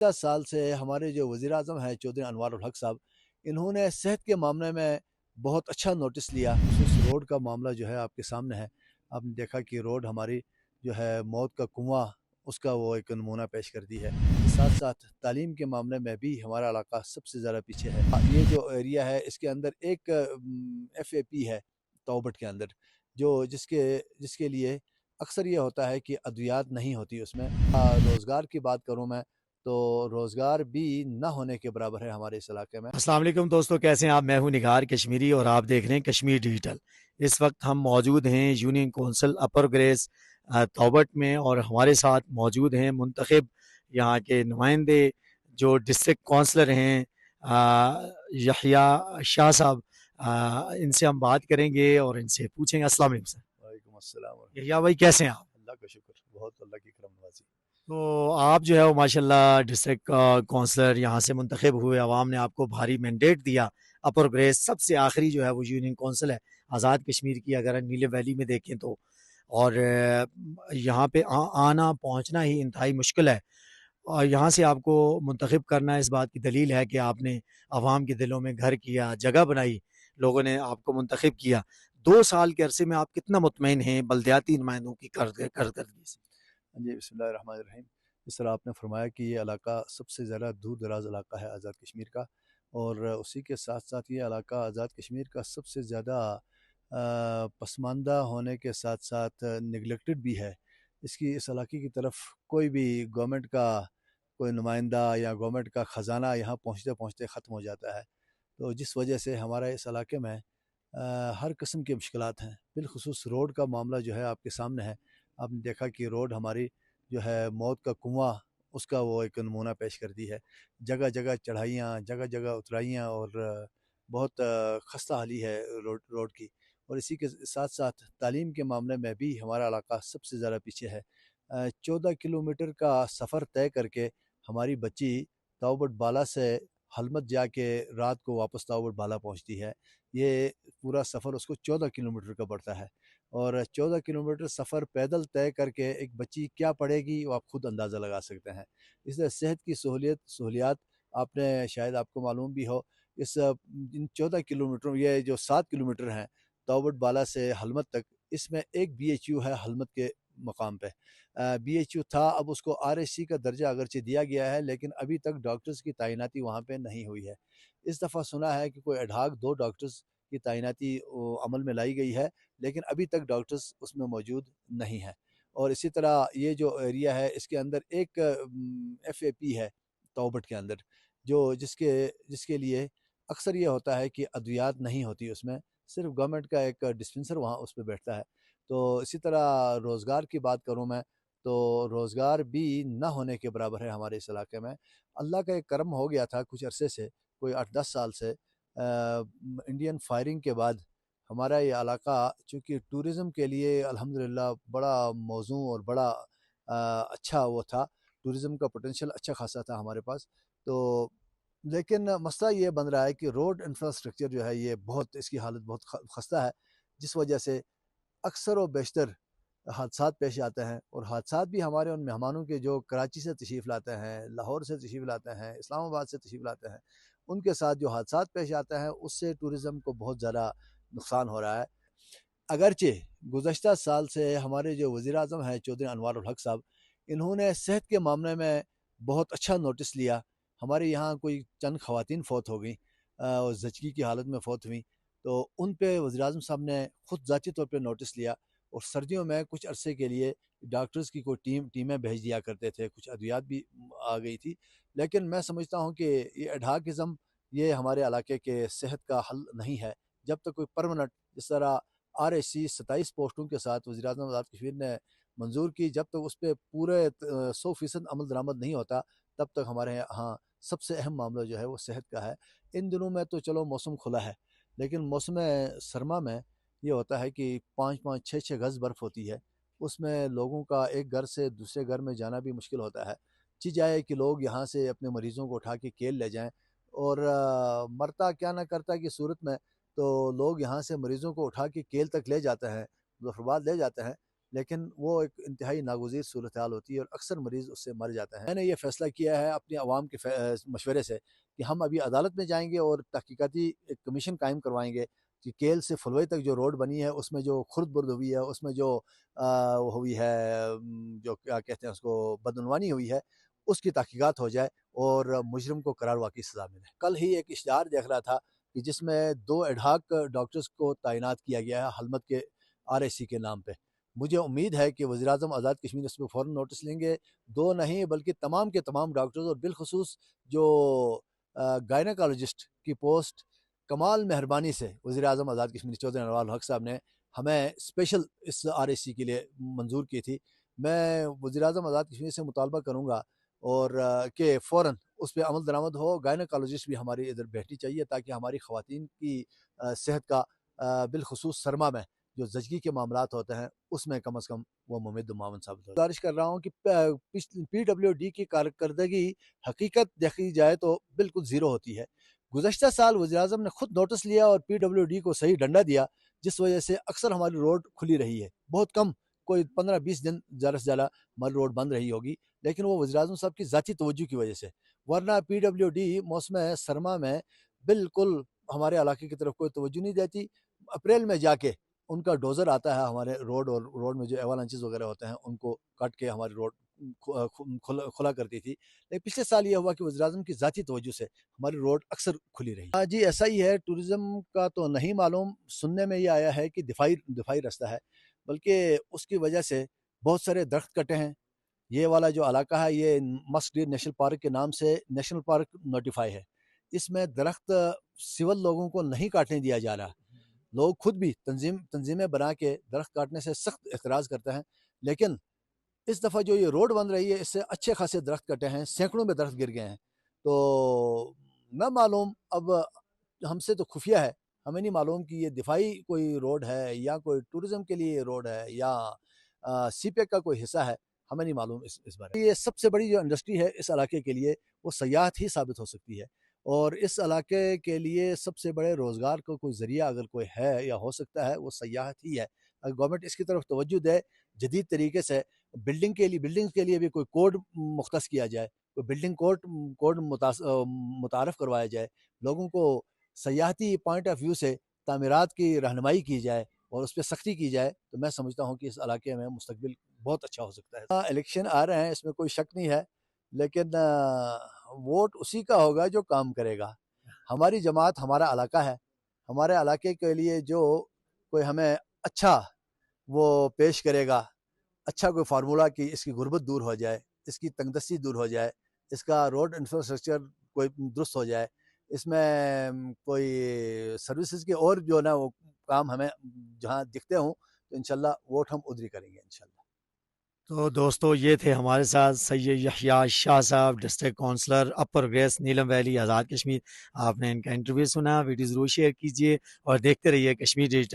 साल से हमारे जो वज़ीर आज़म हैं चौधरी अनवार उल हक साहब, इन्होंने सेहत के मामले में बहुत अच्छा नोटिस लिया। खुसूस रोड का मामला जो है आपके सामने है। आपने देखा कि रोड हमारी जो है मौत का कुआँ, उसका वो एक नमूना पेश कर दी है। साथ साथ तालीम के मामले में भी हमारा इलाका सबसे ज़्यादा पीछे है। ये जो एरिया है इसके अंदर एक FAP है तौबट के अंदर, जो जिसके जिसके लिए अक्सर ये होता है कि अद्वियात नहीं होती उसमें। रोज़गार की बात करूँ मैं तो रोज़गार भी ना होने के बराबर है हमारे इस इलाके में। अस्सलाम वालेकुम दोस्तों, कैसे हैं आप? मैं हूं निगार कश्मीरी और आप देख रहे हैं कश्मीर डिजिटल। इस वक्त हम मौजूद हैं यूनियन कौंसिल अपर ग्रेस तौबट में और हमारे साथ मौजूद हैं मुंतखब यहाँ के नुमाइंदे जो डिस्ट्रिक्ट कौंसलर हैं यहिया शाह साहब। इनसे हम बात करेंगे और इनसे पूछेंगे। अस्सलाम वालेकुम सर। वालेकुम अस्सलाम यहिया भाई, कैसे हैं आप? अल्लाह का शुक्र, बहुत अल्लाह की करम नवाजी। तो आप जो है वो माशाल्लाह डिस्ट्रिक्ट काउंसलर यहाँ से मुंतखब हुए, आवाम ने आपको भारी मैंडेट दिया। अपर ग्रेस सबसे आखिरी जो है वो यूनियन काउंसिल है आज़ाद कश्मीर की, अगर नीले वैली में देखें तो। और यहाँ पे आना पहुँचना ही इंतहाई मुश्किल है, और यहाँ से आपको मुंतखब करना इस बात की दलील है कि आपने आवाम के दिलों में घर किया, जगह बनाई, लोगों ने आपको मुंतखब किया। 2 साल के अरसे में आप कितना मुतमईन हैं बल्दियाती नुमाइंदों की कारकर्दगी से? जी, बिस्मिल्लाहिर्रहमानिर्रहीम। जिस तरह आपने फरमाया कि ये इलाका सबसे ज़्यादा दूर दराज इलाका है आज़ाद कश्मीर का, और उसी के साथ साथ ये इलाका आज़ाद कश्मीर का सबसे ज़्यादा पसमानदा होने के साथ साथ निगलेक्टेड भी है। इसकी इस इलाके की तरफ कोई भी गवर्नमेंट का कोई नुमाइंदा या गवर्नमेंट का ख़जाना यहाँ पहुँचते पहुँचते ख़त्म हो जाता है। तो जिस वजह से हमारा इस इलाके में हर किस्म की मुश्किलात हैं। बिलख़ुसूस रोड का मामला जो है आपके सामने है। आपने देखा कि रोड हमारी जो है मौत का कुआँ, उसका वो एक नमूना पेश कर दी है। जगह जगह चढ़ाइयाँ, जगह जगह उतराइयाँ, और बहुत खस्ता हाली है रोड रोड की। और इसी के साथ साथ तालीम के मामले में भी हमारा इलाका सबसे ज़्यादा पीछे है। 14 किलोमीटर का सफ़र तय करके हमारी बच्ची ताओबट बाला से हलमत जाके रात को वापस ताओबट बाला पहुंचती है। ये पूरा सफ़र उसको 14 किलोमीटर का पड़ता है, और 14 किलोमीटर सफ़र पैदल तय करके एक बच्ची क्या पढ़ेगी वो आप खुद अंदाज़ा लगा सकते हैं। इसलिए सेहत की सहूलियात आपने शायद आपको मालूम भी हो। इन 14 किलोमीटरों, ये जो 7 किलोमीटर हैं तौबट बाला से हलमत तक, इसमें एक BHU है हलमत के मकाम पे। BHU था, अब उसको RSC का दर्जा अगरचे दिया गया है, लेकिन अभी तक डॉक्टर्स की तैनाती वहाँ पे नहीं हुई है। इस दफ़ा सुना है कि कोई एडहाक 2 डॉक्टर्स की तैनाती अमल में लाई गई है, लेकिन अभी तक डॉक्टर्स उसमें मौजूद नहीं हैं। और इसी तरह ये जो एरिया है इसके अंदर एक FAP है तौबट के अंदर, जो जिसके जिसके लिए अक्सर ये होता है कि अद्वियात नहीं होती उसमें, सिर्फ गवर्नमेंट का एक डिस्पेंसर वहाँ उस पे बैठता है। तो इसी तरह रोज़गार की बात करूँ मैं तो रोज़गार भी ना होने के बराबर है हमारे इस इलाके में। अल्लाह का एक करम हो गया था कुछ अरसे से, कोई 8-10 साल से इंडियन फायरिंग के बाद हमारा ये इलाका चूँकि टूरिज़्म के लिए अल्हम्दुलिल्लाह बड़ा मौज़ूं और बड़ा अच्छा वो था, टूरिज़्म का पोटेंशियल अच्छा खासा था हमारे पास। तो लेकिन मसला ये बन रहा है कि रोड इंफ्रास्ट्रक्चर जो है ये बहुत, इसकी हालत बहुत खस्ता है, जिस वजह से अक्सर व बेशतर हादसात पेश आते हैं। और हादसात भी हमारे उन मेहमानों के जो कराची से तशरीफ़ लाते हैं, लाहौर से तशरीफ़ लाते हैं, इस्लामाबाद से तशरीफ़ लाते हैं, उनके साथ जो हादसात पेश आते हैं उससे टूरिज़्म को बहुत ज़्यादा नुकसान हो रहा है। अगरचे गुज़श्ता साल से हमारे जो वज़ीर आज़म हैं चौधरी अनवार उल हक साहब, इन्होंने सेहत के मामले में बहुत अच्छा नोटिस लिया। हमारे यहाँ कोई चंद ख़वातीन फ़ौत हो गईं और ज़चगी की हालत में फ़ौत हुईं, तो उन पे वज़ीर आज़म साहब ने ख़ुद ज़ाती तौर पे नोटिस लिया, और सर्दियों में कुछ अरसे के लिए डॉक्टर्स की कोई टीमें भेज दिया करते थे। कुछ अद्वियात भी आ गई थी। लेकिन मैं समझता हूँ कि ये एडहाकिज़्म ये हमारे इलाके के सेहत का हल नहीं है। जब तक कोई परमानेंट, जिस तरह RSC 27 पोस्टों के साथ वज़ीर-ए-आज़म आज़ाद कश्मीर ने मंजूर की, जब तक उस पे पूरे 100% अमल दरामद नहीं होता, तब तक हमारे यहाँ सबसे अहम मामला जो है वो सेहत का है। इन दिनों में तो चलो मौसम खुला है, लेकिन मौसम सरमा में ये होता है कि 5-5, 6-6 गज़ बर्फ़ होती है। उसमें लोगों का एक घर से दूसरे घर में जाना भी मुश्किल होता है। जी जाए कि लोग यहाँ से अपने मरीज़ों को उठा के केल ले जाएँ, और मरता क्या ना करता की सूरत में तो लोग यहाँ से मरीज़ों को उठा के केल तक ले जाते हैं, मुज़फ़्फ़राबाद ले जाते हैं। لیکن وہ ایک انتہائی ناگزیر صورتحال ہوتی ہے اور اکثر مریض اس سے مر جاتا ہے۔ میں نے یہ فیصلہ کیا ہے اپنی عوام کے مشورے سے کہ ہم ابھی عدالت میں جائیں گے اور تحقیقاتی ایک کمیشن قائم کروائیں گے کہ کیل سے فلوئی تک جو روڈ بنی ہے اس میں جو خرد برد ہوئی ہے، اس میں جو ہوئی ہے، جو کیا کہتے ہیں اس کو، بدعنوانی ہوئی ہے، اس کی تحقیقات ہو جائے اور مجرم کو قرار واقعی سزا ملے۔ کل ہی ایک اشتہار دیکھ رہا تھا کہ جس میں 2 ایڈہاک ڈاکٹرز کو تعینات کیا گیا ہے حلمت کے RAC کے نام پہ۔ مجھے امید ہے کہ وزیراعظم آزاد کشمیر اس پہ فوراً نوٹس لیں گے، 2 نہیں بلکہ تمام کے تمام ڈاکٹرز، اور بالخصوص جو گائنیکالوجسٹ کی پوسٹ کمال مہربانی سے وزیراعظم آزاد کشمیر چودھری انوار الحق صاحب نے ہمیں اسپیشل اس RAC کے لیے منظور کی تھی۔ میں وزیراعظم آزاد کشمیر سے مطالبہ کروں گا اور کہ فوراً اس پہ عمل درآمد ہو۔ گائنیکالوجسٹ بھی ہماری ادھر بیٹھنی چاہیے تاکہ ہہماری خواتین کی صحت کا بالخصوص سرما میں جو زچگی کے معاملات ہوتے ہیں اس میں کم از کم وہ ممد و معاون ثابت ہو۔ گزارش کر رہا ہوں کہ PWD کی کارکردگی حقیقت دیکھی جائے تو بالکل زیرو ہوتی ہے۔ گزشتہ سال وزیراعظم نے خود نوٹس لیا اور PWD کو صحیح ڈنڈا دیا، جس وجہ سے اکثر ہماری روڈ کھلی رہی ہے۔ بہت کم، کوئی 15-20 دن زیادہ سے زیادہ ہماری روڈ بند رہی ہوگی، لیکن وہ وزیراعظم صاحب کی ذاتی توجہ کی وجہ سے، ورنہ PWD موسم سرما میں بالکل ہمارے علاقے کی طرف کوئی توجہ نہیں دیتی۔ اپریل میں جا کے ان کا ڈوزر آتا ہے ہمارے روڈ، اور روڈ میں جو ایوالانچز وغیرہ ہوتے ہیں ان کو کاٹ کے ہماری روڈ کھلا کرتی تھی۔ لیکن پچھلے سال یہ ہوا کہ وزیراعظم کی ذاتی توجہ سے ہماری روڈ اکثر کھلی رہی۔ ہاں جی، ایسا ہی ہے۔ ٹورزم کا تو نہیں معلوم، سننے میں یہ آیا ہے کہ دفاعی راستہ ہے، بلکہ اس کی وجہ سے بہت سارے درخت کٹے ہیں۔ یہ والا جو علاقہ ہے یہ مسک ڈیر نیشنل پارک کے نام سے نیشنل پارک نوٹیفائی ہے۔ اس میں درخت سول لوگوں کو نہیں کاٹنے دیا جا رہا۔ لوگ خود بھی تنظیمیں بنا کے درخت کاٹنے سے سخت اعتراض کرتے ہیں، لیکن اس دفعہ جو یہ روڈ بن رہی ہے اس سے اچھے خاصے درخت کٹے ہیں، سینکڑوں میں درخت گر گئے ہیں۔ تو نہ معلوم، اب ہم سے تو خفیہ ہے، ہمیں نہیں معلوم کہ یہ دفاعی کوئی روڈ ہے یا کوئی ٹورزم کے لیے روڈ ہے یا CPEC کا کوئی حصہ ہے، ہمیں نہیں معلوم اس بارے میں۔ یہ سب سے بڑی جو انڈسٹری ہے اس علاقے کے لیے وہ سیاحت ہی ثابت ہو سکتی ہے، اور اس علاقے کے لیے سب سے بڑے روزگار کا کوئی ذریعہ اگر کوئی ہے یا ہو سکتا ہے وہ سیاحت ہی ہے۔ اگر گورنمنٹ اس کی طرف توجہ دے، جدید طریقے سے بلڈنگ کے لیے بھی کوئی کوڈ مختص کیا جائے، کوئی بلڈنگ کوڈ متعارف کروایا جائے، لوگوں کو سیاحتی پوائنٹ آف ویو سے تعمیرات کی رہنمائی کی جائے اور اس پہ سختی کی جائے، تو میں سمجھتا ہوں کہ اس علاقے میں مستقبل بہت اچھا ہو سکتا ہے۔ الیکشن آ رہے ہیں، اس میں کوئی شک نہیں ہے، لیکن ووٹ اسی کا ہوگا جو کام کرے گا۔ ہماری جماعت ہمارا علاقہ ہے، ہمارے علاقے کے لیے جو کوئی ہمیں اچھا وہ پیش کرے گا، اچھا کوئی فارمولہ کہ اس کی غربت دور ہو جائے، اس کی تنگ دستی دور ہو جائے، اس کا روڈ انفراسٹرکچر کوئی درست ہو جائے، اس میں کوئی سروسز کے اور جو نا وہ کام ہمیں جہاں دکھتے ہوں، تو انشاءاللہ ووٹ ہم ادھر ہی کریں گے انشاءاللہ۔ تو دوستو یہ تھے ہمارے ساتھ سید یحییٰ شاہ صاحب، ڈسٹرکٹ کونسلر اپر گریس نیلم ویلی آزاد کشمیر۔ آپ نے ان کا انٹرویو سنا، ویڈیو ضرور شیئر کیجیے اور دیکھتے رہیے کشمیر ڈیجیٹل۔